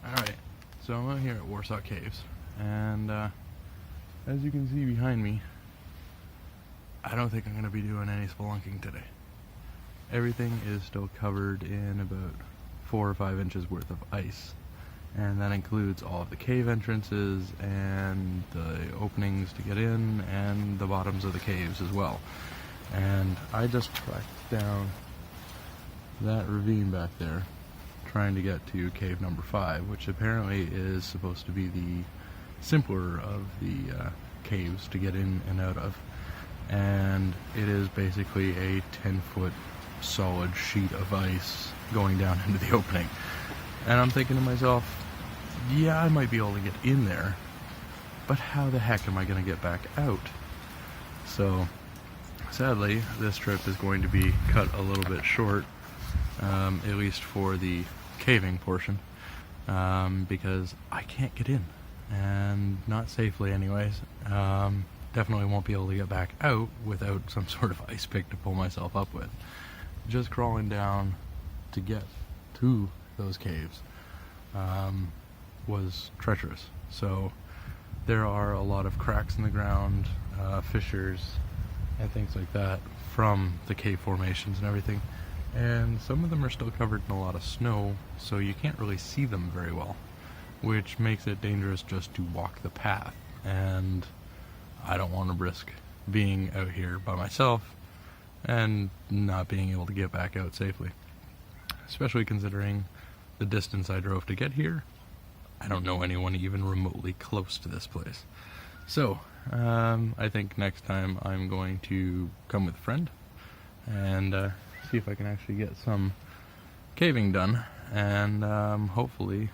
Alright, so I'm out here at Warsaw Caves, and as you can see behind me, I don't think I'm going to be doing any spelunking today. Everything is still covered in about 4 or 5 inches worth of ice, and that includes all of the cave entrances and the openings to get in and the bottoms of the caves as well. And I just tracked down that ravine back there trying to get to cave number 5, which apparently is supposed to be the simpler of the caves to get in and out of. And it is basically a 10-foot solid sheet of ice going down into the opening. And I'm thinking to myself, yeah, I might be able to get in there, but how the heck am I going to get back out? So sadly, this trip is going to be cut a little bit short, at least for the caving portion, because I can't get in, and not safely anyways. Definitely won't be able to get back out without some sort of ice pick to pull myself up with. Just crawling down to get to those caves was treacherous. So there are a lot of cracks in the ground, fissures and things like that from the cave formations and everything, and some of them are still covered in a lot of snow, so you can't really see them very well, which makes it dangerous just to walk the path. And I don't want to risk being out here by myself and not being able to get back out safely, especially considering the distance I drove to get here. I don't know anyone even remotely close to this place. So I think next time I'm going to come with a friend and see if I can actually get some caving done, and hopefully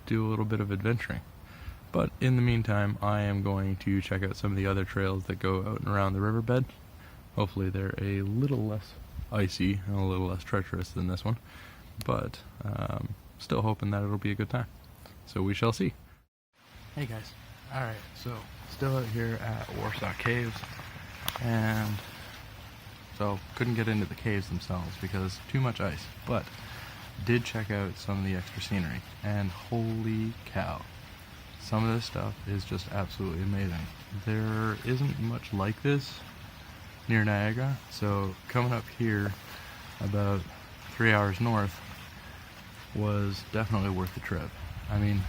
do a little bit of adventuring. But in the meantime, I am going to check out some of the other trails that go out and around the riverbed. Hopefully they're a little less icy and a little less treacherous than this one, but still hoping that it'll be a good time. So we shall see. Hey guys. Alright, so still out here at Warsaw Caves, and so couldn't get into the caves themselves because too much ice, but did check out some of the extra scenery, and holy cow, some of this stuff is just absolutely amazing. There isn't much like this near Niagara, so coming up here about 3 hours north was definitely worth the trip. I mean,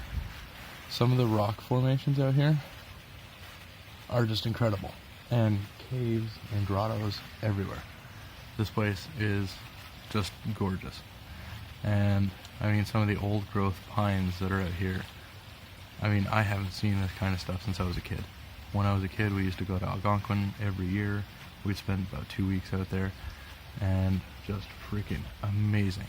some of the rock formations out here are just incredible, and caves and grottos everywhere. This place is just gorgeous. And I mean, some of the old growth pines that are out here, I mean, I haven't seen this kind of stuff since I was a kid. When I was a kid, we used to go to Algonquin every year. We'd spend about 2 weeks out there, and just freaking amazing.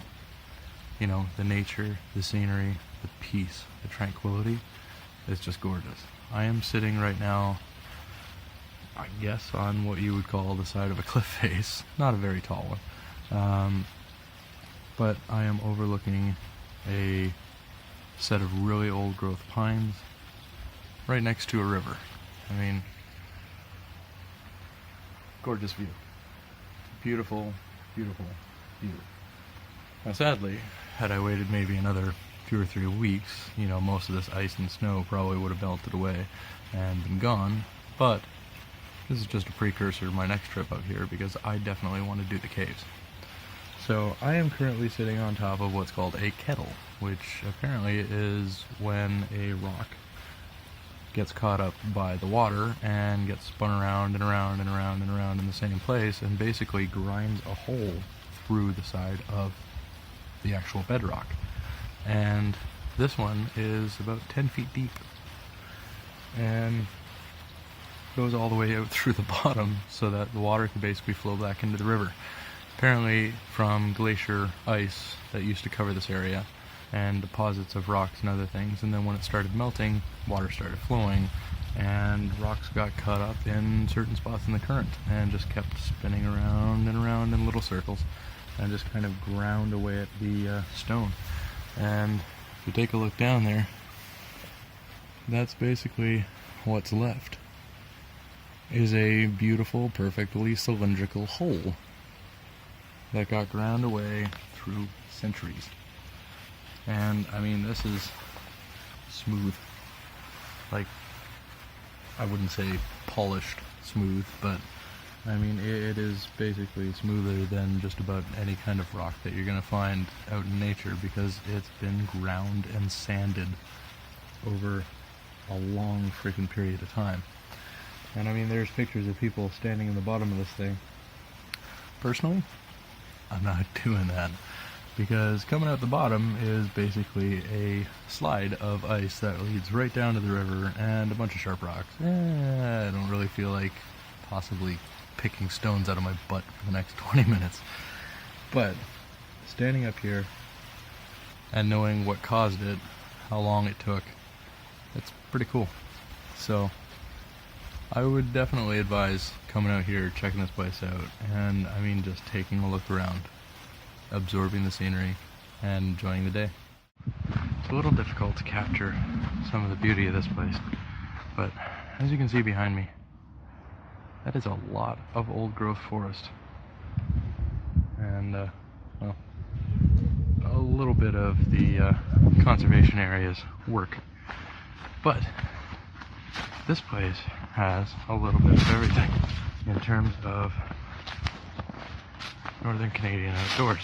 You know, the nature, the scenery, the peace, the tranquility, it's just gorgeous. I am sitting right now, I guess, on what you would call the side of a cliff face. Not a very tall one. But I am overlooking a set of really old growth pines right next to a river. I mean, gorgeous view. Beautiful, beautiful view. Now sadly, had I waited maybe another 2 or 3 weeks, you know, most of this ice and snow probably would have melted away and been gone, but this is just a precursor to my next trip out here, because I definitely want to do the caves. So I am currently sitting on top of what's called a kettle, which apparently is when a rock gets caught up by the water and gets spun around and around and around and around in the same place, and basically grinds a hole through the side of the actual bedrock. And this one is about 10 feet deep and goes all the way out through the bottom so that the water can basically flow back into the river. Apparently from glacier ice that used to cover this area and deposits of rocks and other things, and then when it started melting, water started flowing and rocks got caught up in certain spots in the current and just kept spinning around and around in little circles and just kind of ground away at the stone. And if you take a look down there, that's basically what's left, is a beautiful, perfectly cylindrical hole that got ground away through centuries. And I mean, this is smooth. Like, I wouldn't say polished smooth, but I mean, it is basically smoother than just about any kind of rock that you're going to find out in nature, because it's been ground and sanded over a long freaking period of time. And I mean, there's pictures of people standing in the bottom of this thing. Personally, I'm not doing that, because coming out the bottom is basically a slide of ice that leads right down to the river and a bunch of sharp rocks. I don't really feel like possibly picking stones out of my butt for the next 20 minutes. But standing up here and knowing what caused it, how long it took, it's pretty cool. So I would definitely advise coming out here, checking this place out, and I mean, just taking a look around, absorbing the scenery, and enjoying the day. It's a little difficult to capture some of the beauty of this place, but as you can see behind me, that is a lot of old growth forest. And, well, a little bit of the conservation area's work. But this place has a little bit of everything in terms of Northern Canadian outdoors,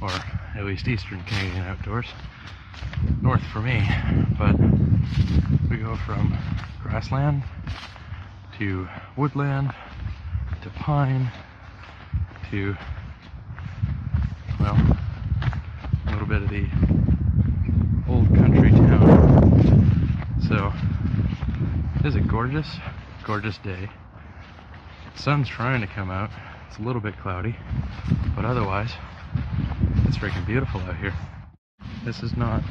or at least Eastern Canadian outdoors. North for me, but we go from grassland to woodland to pine to, well, a little bit of the old country town. So it is a gorgeous, gorgeous day. The sun's trying to come out. It's a little bit cloudy, but otherwise it's freaking beautiful out here. This is not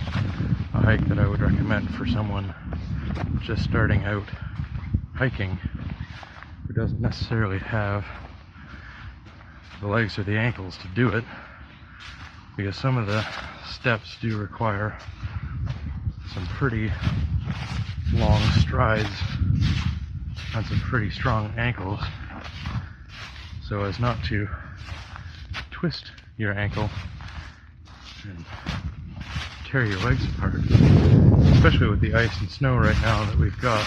a hike that I would recommend for someone just starting out hiking who doesn't necessarily have the legs or the ankles to do it, because some of the steps do require some pretty long strides and some pretty strong ankles, so as not to twist your ankle and tear your legs apart. Especially with the ice and snow right now that we've got,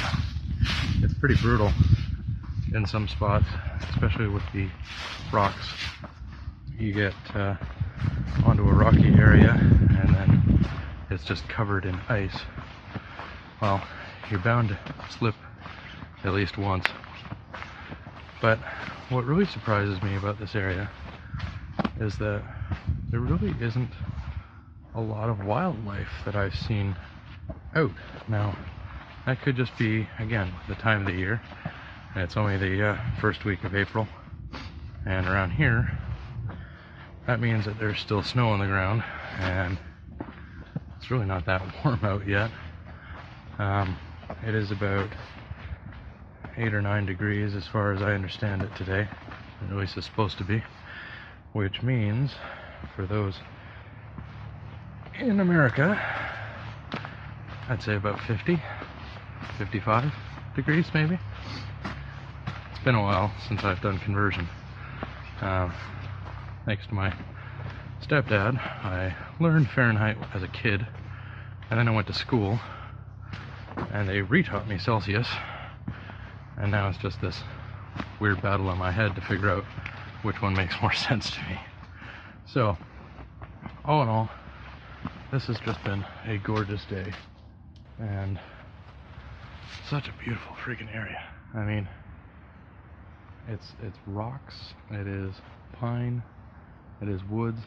it's pretty brutal in some spots, especially with the rocks. You get onto a rocky area and then it's just covered in ice. Well, you're bound to slip at least once. But what really surprises me about this area is that there really isn't a lot of wildlife that I've seen out. Now, that could just be, again, the time of the year, and it's only the first week of April, and around here that means that there's still snow on the ground, and it's really not that warm out yet. It is about 8 or 9 degrees as far as I understand it today, at least it's supposed to be, which means for those in America, I'd say about 50, 55 degrees maybe. It's been a while since I've done conversion. Thanks to my stepdad, I learned Fahrenheit as a kid, and then I went to school, and they retaught me Celsius, and now it's just this weird battle in my head to figure out which one makes more sense to me. So, all in all, this has just been a gorgeous day, and such a beautiful freaking area. I mean, it's rocks, it is pine, it is woods,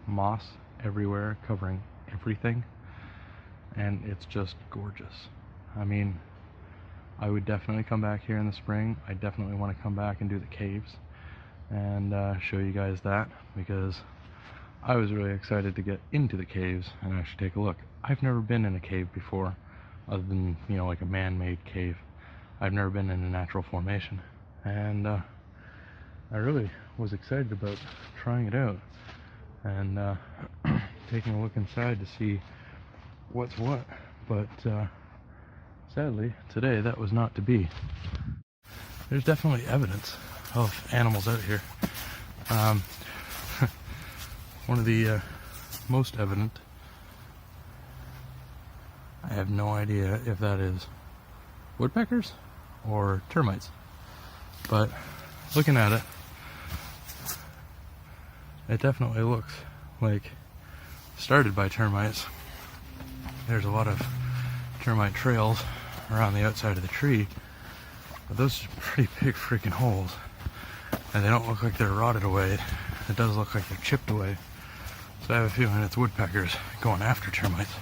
moss everywhere, covering everything, and it's just gorgeous. I mean, I would definitely come back here in the spring. I definitely want to come back and do the caves and show you guys that, because I was really excited to get into the caves and actually take a look. I've never been in a cave before, other than, you know, like a man-made cave. I've never been in a natural formation, and I really was excited about trying it out and taking a look inside to see what's what, but sadly today that was not to be. There's definitely evidence of animals out here. One of the most evident I have no idea if that is woodpeckers or termites, but looking at it, it definitely looks like started by termites. There's a lot of termite trails around the outside of the tree, but those are pretty big freaking holes, and they don't look like they're rotted away. It does look like they're chipped away, so I have a feeling it's woodpeckers going after termites.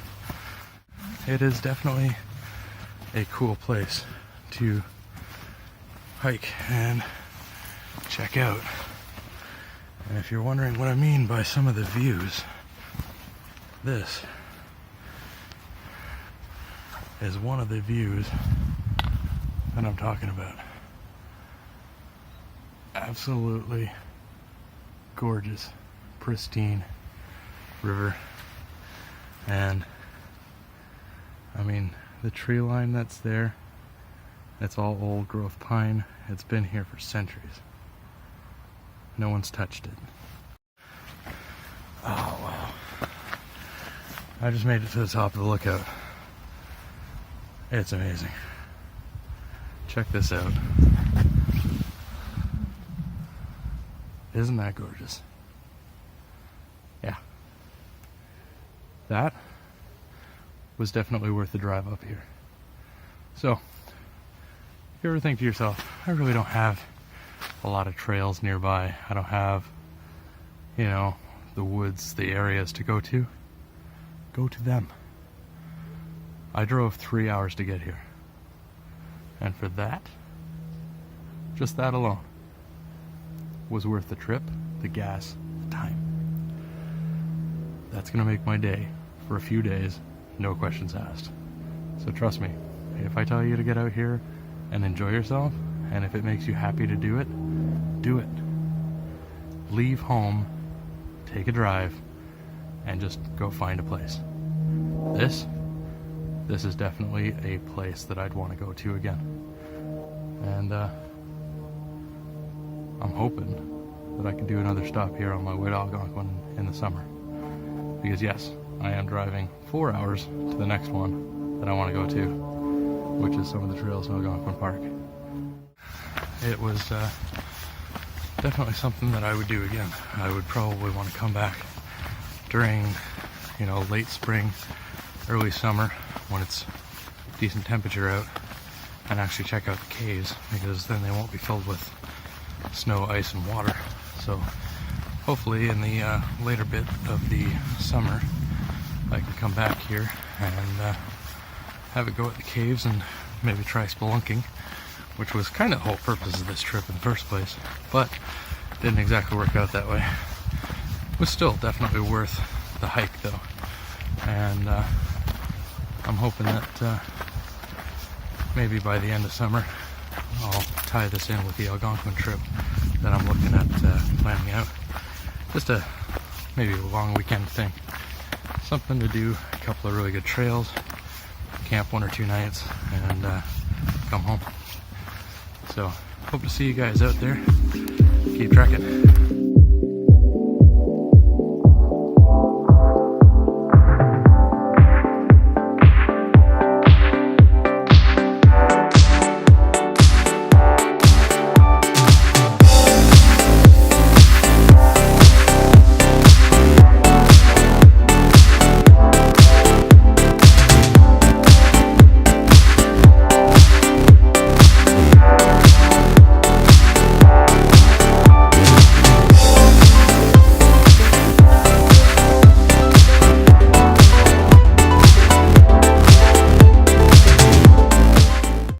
It is definitely a cool place to hike and check out. And if you're wondering what I mean by some of the views, this is one of the views that I'm talking about. Absolutely gorgeous, pristine river. And I mean, the tree line that's there, it's all old growth pine. It's been here for centuries. No one's touched it. Oh wow. I just made it to the top of the lookout. It's amazing. Check this out. Isn't that gorgeous? Yeah. That was definitely worth the drive up here. So, if you ever think to yourself, I really don't have a lot of trails nearby, I don't have, you know, the woods, the areas to go to them. I drove 3 hours to get here. And for that, just that alone, was worth the trip, the gas, the time. That's gonna make my day for a few days, no questions asked. So trust me, if I tell you to get out here and enjoy yourself, and if it makes you happy to do it, do it. Leave home, take a drive, and just go find a place. This is definitely a place that I'd want to go to again. And I'm hoping that I can do another stop here on my way to Algonquin in the summer. Because yes, I am driving 4 hours to the next one that I want to go to, which is some of the trails in Algonquin Park. It was definitely something that I would do again. I would probably want to come back during, you know, late spring, early summer, when it's decent temperature out, and actually check out the caves, because then they won't be filled with snow, ice, and water. So hopefully in the later bit of the summer, I can come back here and have a go at the caves and maybe try spelunking, which was kind of the whole purpose of this trip in the first place, but didn't exactly work out that way. It was still definitely worth the hike though, and I'm hoping that maybe by the end of summer I'll tie this in with the Algonquin trip that I'm looking at planning out. Just maybe a long weekend thing, something to do, a couple of really good trails, camp 1 or 2 nights, and come home. So hope to see you guys out there. Keep trekking.